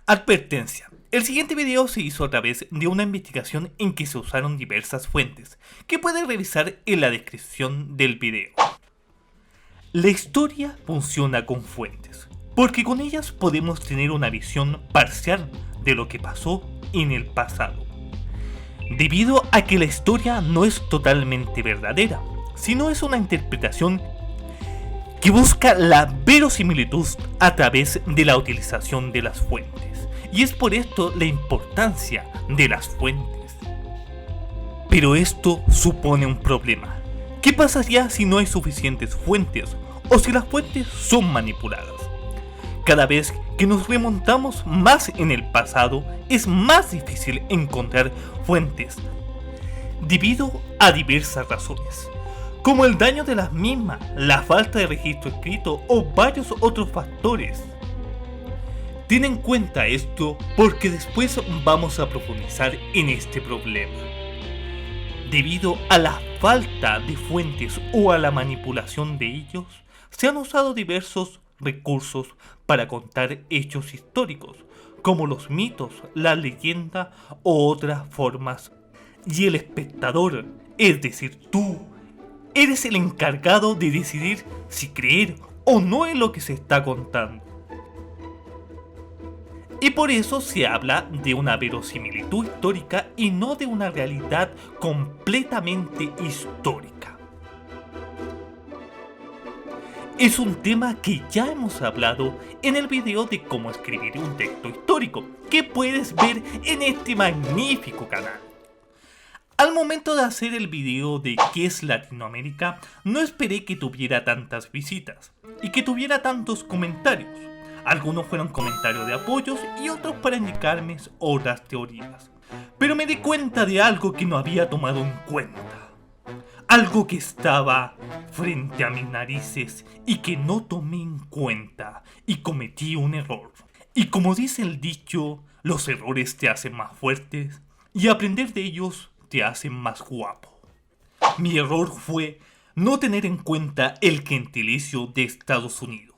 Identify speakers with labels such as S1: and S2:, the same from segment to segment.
S1: Advertencia. El siguiente video se hizo a través de una investigación en que se usaron diversas fuentes, que pueden revisar en la descripción del video. La historia funciona con fuentes, porque con ellas podemos tener una visión parcial de lo que pasó en el pasado. Debido a que la historia no es totalmente verdadera, sino es una interpretación que busca la verosimilitud a través de la utilización de las fuentes. Y es por esto la importancia de las fuentes. Pero esto supone un problema. ¿Qué pasaría si no hay suficientes fuentes o si las fuentes son manipuladas? Cada vez que nos remontamos más en el pasado, es más difícil encontrar fuentes, debido a diversas razones, como el daño de las mismas, la falta de registro escrito o varios otros factores. Ten en cuenta esto porque después vamos a profundizar en este problema. Debido a la falta de fuentes o a la manipulación de ellos, se han usado diversos recursos para contar hechos históricos, como los mitos, la leyenda o otras formas. Y el espectador, es decir, tú, eres el encargado de decidir si creer o no en lo que se está contando. Y por eso se habla de una verosimilitud histórica y no de una realidad completamente histórica. Es un tema que ya hemos hablado en el video de cómo escribir un texto histórico, que puedes ver en este magnífico canal. Al momento de hacer el video de qué es Latinoamérica, no esperé que tuviera tantas visitas y que tuviera tantos comentarios. Algunos fueron comentarios de apoyos y otros para indicarme otras teorías. Pero me di cuenta de algo que no había tomado en cuenta. Algo que estaba frente a mis narices y que no tomé en cuenta y cometí un error. Y como dice el dicho, los errores te hacen más fuertes y aprender de ellos te hacen más guapo. Mi error fue no tener en cuenta el gentilicio de Estados Unidos.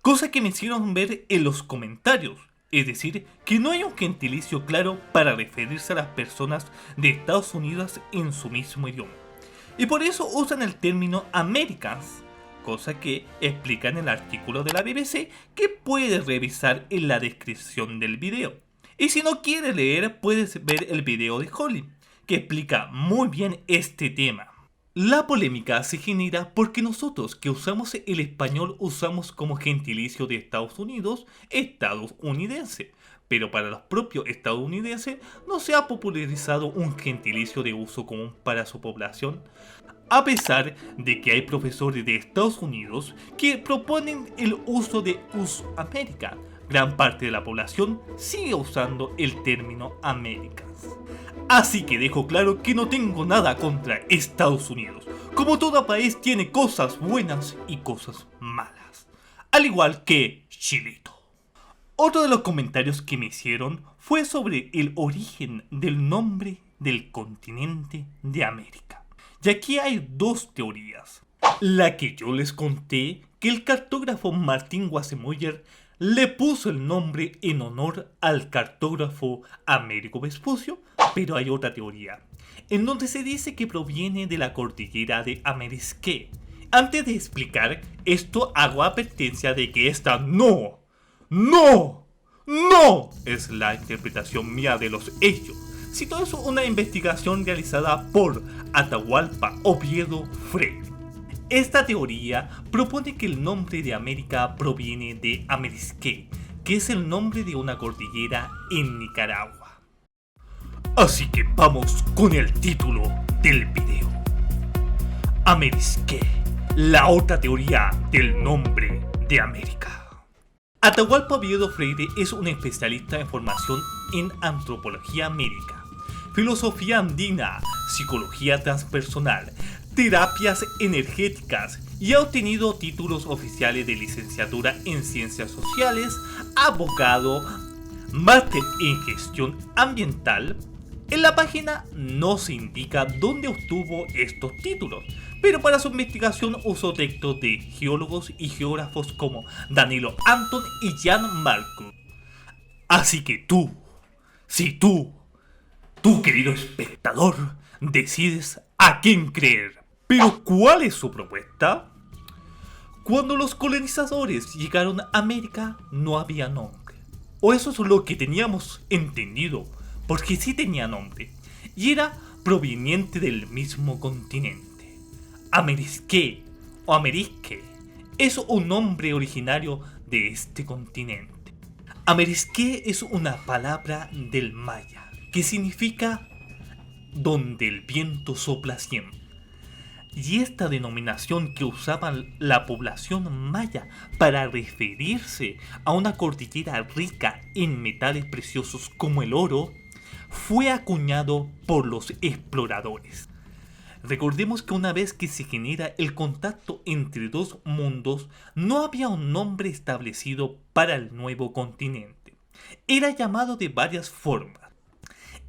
S1: Cosa que me hicieron ver en los comentarios, es decir, que no hay un gentilicio claro para referirse a las personas de Estados Unidos en su mismo idioma. Y por eso usan el término Americans, cosa que explica en el artículo de la BBC que puedes revisar en la descripción del video. Y si no quieres leer, puedes ver el video de Holly, que explica muy bien este tema. La polémica se genera porque nosotros que usamos el español usamos como gentilicio de Estados Unidos estadounidense, pero para los propios estadounidenses no se ha popularizado un gentilicio de uso común para su población, a pesar de que hay profesores de Estados Unidos que proponen el uso de US-America. Gran parte de la población sigue usando el término Americans. Así que dejo claro que no tengo nada contra Estados Unidos. Como todo país tiene cosas buenas y cosas malas. Al igual que Chilito. Otro de los comentarios que me hicieron fue sobre el origen del nombre del continente de América. Y aquí hay dos teorías. La que yo les conté, que el cartógrafo Martín Wassemuller le puso el nombre en honor al cartógrafo Américo Vespucio, pero hay otra teoría, en donde se dice que proviene de la cordillera de Amerisqué. Antes de explicar esto, hago advertencia de que esta no es la interpretación mía de los hechos, sino es una investigación realizada por Atahualpa Oviedo Freire. Esta teoría propone que el nombre de América proviene de Amerisqué, que es el nombre de una cordillera en Nicaragua. Así que vamos con el título del video. Amerisqué, la otra teoría del nombre de América. Atahualpa Oviedo Freire es un especialista en formación en antropología médica, filosofía andina, psicología transpersonal, terapias energéticas y ha obtenido títulos oficiales de licenciatura en ciencias sociales, abogado, máster en gestión ambiental. En la página no se indica dónde obtuvo estos títulos, pero para su investigación usó textos de geólogos y geógrafos como Danilo Anton y Jan Marcus. Así que si tú querido espectador, decides a quién creer. Pero ¿cuál es su propuesta? Cuando los colonizadores llegaron a América no había nombre. O eso es lo que teníamos entendido, porque sí tenía nombre. Y era proveniente del mismo continente. Amerisqué o Amerisque es un nombre originario de este continente. Amerisqué es una palabra del maya que significa donde el viento sopla siempre. Y esta denominación que usaba la población maya para referirse a una cordillera rica en metales preciosos como el oro, fue acuñado por los exploradores. Recordemos que una vez que se genera el contacto entre dos mundos, no había un nombre establecido para el nuevo continente. Era llamado de varias formas.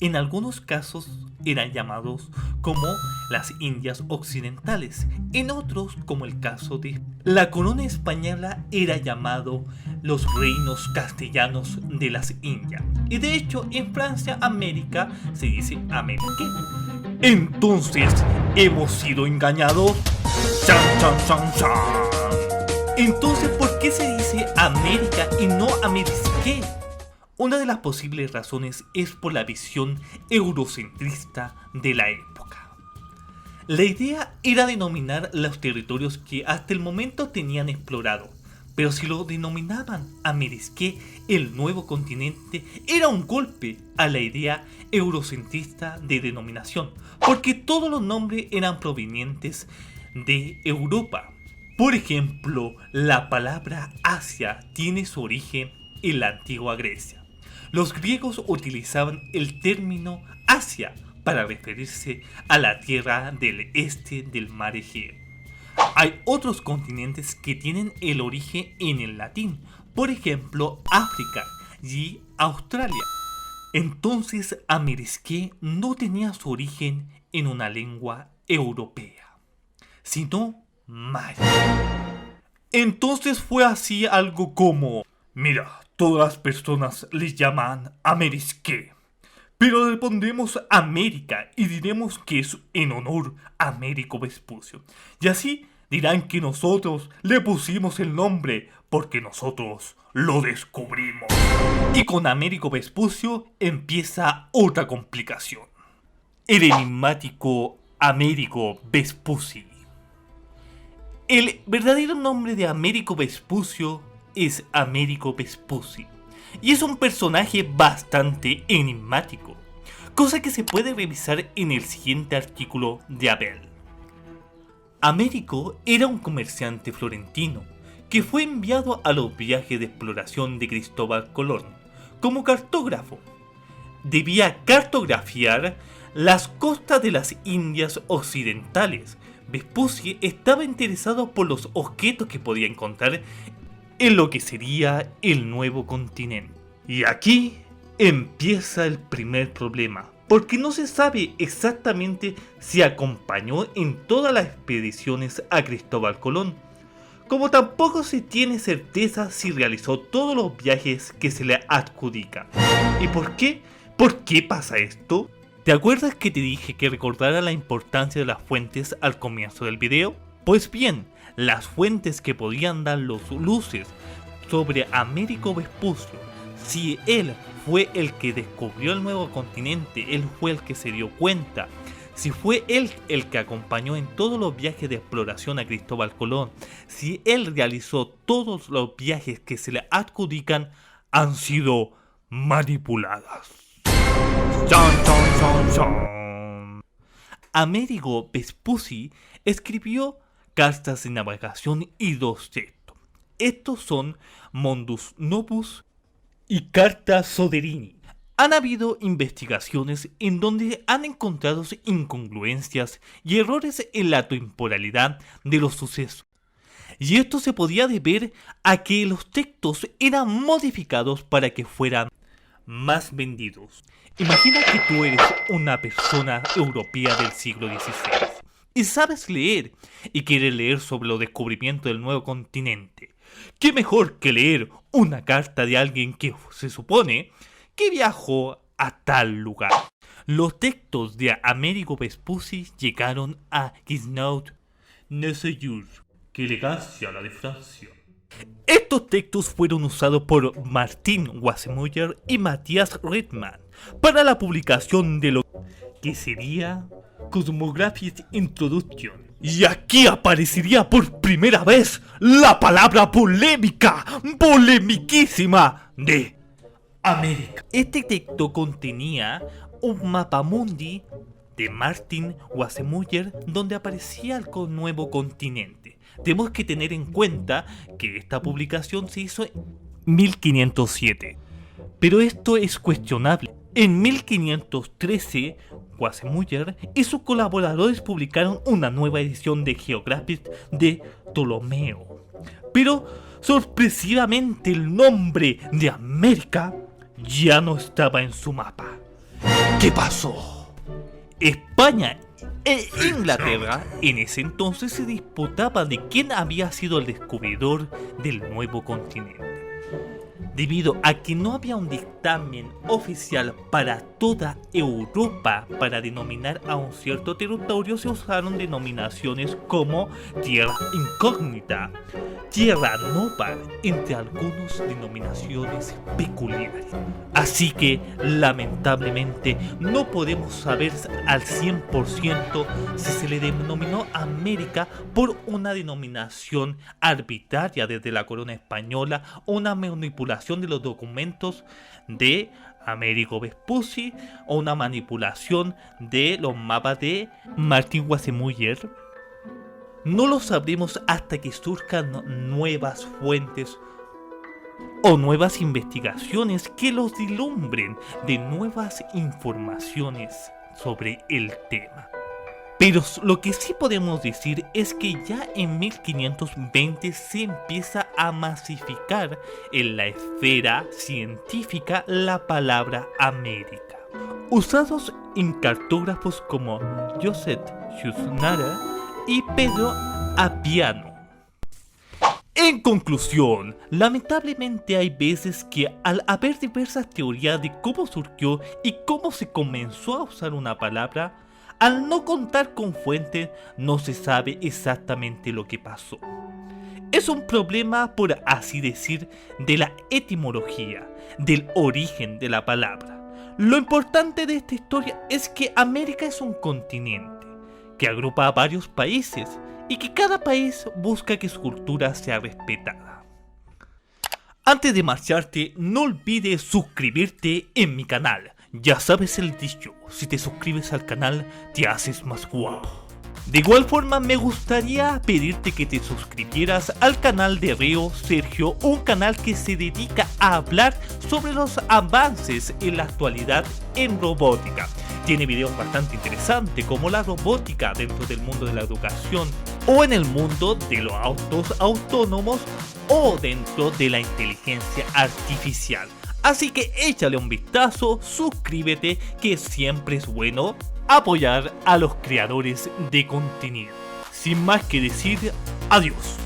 S1: En algunos casos eran llamados como las Indias Occidentales, en otros, como el caso de la corona española, era llamado los reinos castellanos de las Indias. Y de hecho en Francia, América se dice Amérique. Entonces, ¿hemos sido engañados? ¡Chan, chan, chan, chan! Entonces, ¿por qué se dice América y no Amerisqué? Una de las posibles razones es por la visión eurocentrista de la época. La idea era denominar los territorios que hasta el momento tenían explorado, pero si lo denominaban Amerisqué, el nuevo continente, era un golpe a la idea eurocentrista de denominación, porque todos los nombres eran provenientes de Europa. Por ejemplo, la palabra Asia tiene su origen en la antigua Grecia. Los griegos utilizaban el término Asia para referirse a la tierra del este del mar Egeo. Hay otros continentes que tienen el origen en el latín, por ejemplo África y Australia. Entonces Amerisqué no tenía su origen en una lengua europea, sino maya. Entonces fue así algo como: mira, todas las personas les llaman Amerisqué, pero le pondremos América y diremos que es en honor a Américo Vespucio. Y así dirán que nosotros le pusimos el nombre porque nosotros lo descubrimos. Y con Américo Vespucio empieza otra complicación: el enigmático Américo Vespucci. El verdadero nombre de Américo Vespucio es Américo Vespucci, y es un personaje bastante enigmático, cosa que se puede revisar en el siguiente artículo de Abel. Américo era un comerciante florentino que fue enviado a los viajes de exploración de Cristóbal Colón como cartógrafo. Debía cartografiar las costas de las Indias Occidentales. Vespucci estaba interesado por los objetos que podía encontrar en lo que sería el nuevo continente. Y aquí empieza el primer problema, porque no se sabe exactamente si acompañó en todas las expediciones a Cristóbal Colón, como tampoco se tiene certeza si realizó todos los viajes que se le adjudican. ¿Y por qué? ¿Por qué pasa esto? ¿Te acuerdas que te dije que recordara la importancia de las fuentes al comienzo del video? Pues bien, las fuentes que podían dar los luces sobre Américo Vespucio, si él fue el que descubrió el nuevo continente, él fue el que se dio cuenta, si fue él el que acompañó en todos los viajes de exploración a Cristóbal Colón, si él realizó todos los viajes que se le adjudican, han sido manipuladas. ¡Chan, chan, chan, chan! Américo Vespucci escribió cartas de navegación y dos textos. Estos son Mondus Novus y Carta Soderini. Han habido investigaciones en donde han encontrado incongruencias y errores en la temporalidad de los sucesos. Y esto se podía deber a que los textos eran modificados para que fueran más vendidos. Imagina que tú eres una persona europea del siglo XVI y sabes leer y quieres leer sobre los descubrimientos del nuevo continente, ¿Qué mejor que leer una carta de alguien que se supone que viajó a tal lugar? Los textos de Amerigo Vespucci llegaron a Gisnaud, no sé yo, qué elegancia la de Francia. Estos textos fueron usados por Martin Wassemuller y Matthias Redman para la publicación de lo que sería Cosmographic Introduction. Y aquí aparecería por primera vez la palabra polémica, polemiquísima, de América. Este texto contenía un mapamundi de Martin Wassemuller donde aparecía el nuevo continente. Tenemos que tener en cuenta que esta publicación se hizo en 1507, pero esto es cuestionable. En 1513, Wassemuller y sus colaboradores publicaron una nueva edición de Geographic de Ptolomeo, pero sorpresivamente el nombre de América ya no estaba en su mapa. ¿Qué pasó? España e Inglaterra en ese entonces se disputaban de quién había sido el descubridor del nuevo continente. Debido a que no había un dictamen oficial para toda Europa para denominar a un cierto territorio, se usaron denominaciones como Tierra Incógnita, Tierra Nova, entre algunas denominaciones peculiares. Así que, lamentablemente, no podemos saber al 100% si se le denominó América por una denominación arbitraria desde la corona española o una manipulación de los documentos de Amerigo Vespucci o una manipulación de los mapas de Martin Wassemuller. No lo sabremos hasta que surjan nuevas fuentes o nuevas investigaciones que los ilumbren de nuevas informaciones sobre el tema. Pero lo que sí podemos decir es que ya en 1520 se empieza a masificar en la esfera científica la palabra América, usados en cartógrafos como Joseph Schusnara y Pedro Appiano. En conclusión, lamentablemente hay veces que al haber diversas teorías de cómo surgió y cómo se comenzó a usar una palabra, al no contar con fuentes no se sabe exactamente lo que pasó. Es un problema, por así decir, de la etimología, del origen de la palabra. Lo importante de esta historia es que América es un continente que agrupa a varios países y que cada país busca que su cultura sea respetada. Antes de marcharte, no olvides suscribirte en mi canal. Ya sabes el dicho, si te suscribes al canal, te haces más guapo. De igual forma, me gustaría pedirte que te suscribieras al canal de Reo Sergio, un canal que se dedica a hablar sobre los avances en la actualidad en robótica. Tiene videos bastante interesantes como la robótica dentro del mundo de la educación o en el mundo de los autos autónomos o dentro de la inteligencia artificial. Así que échale un vistazo, suscríbete, que siempre es bueno apoyar a los creadores de contenido. Sin más que decir, adiós.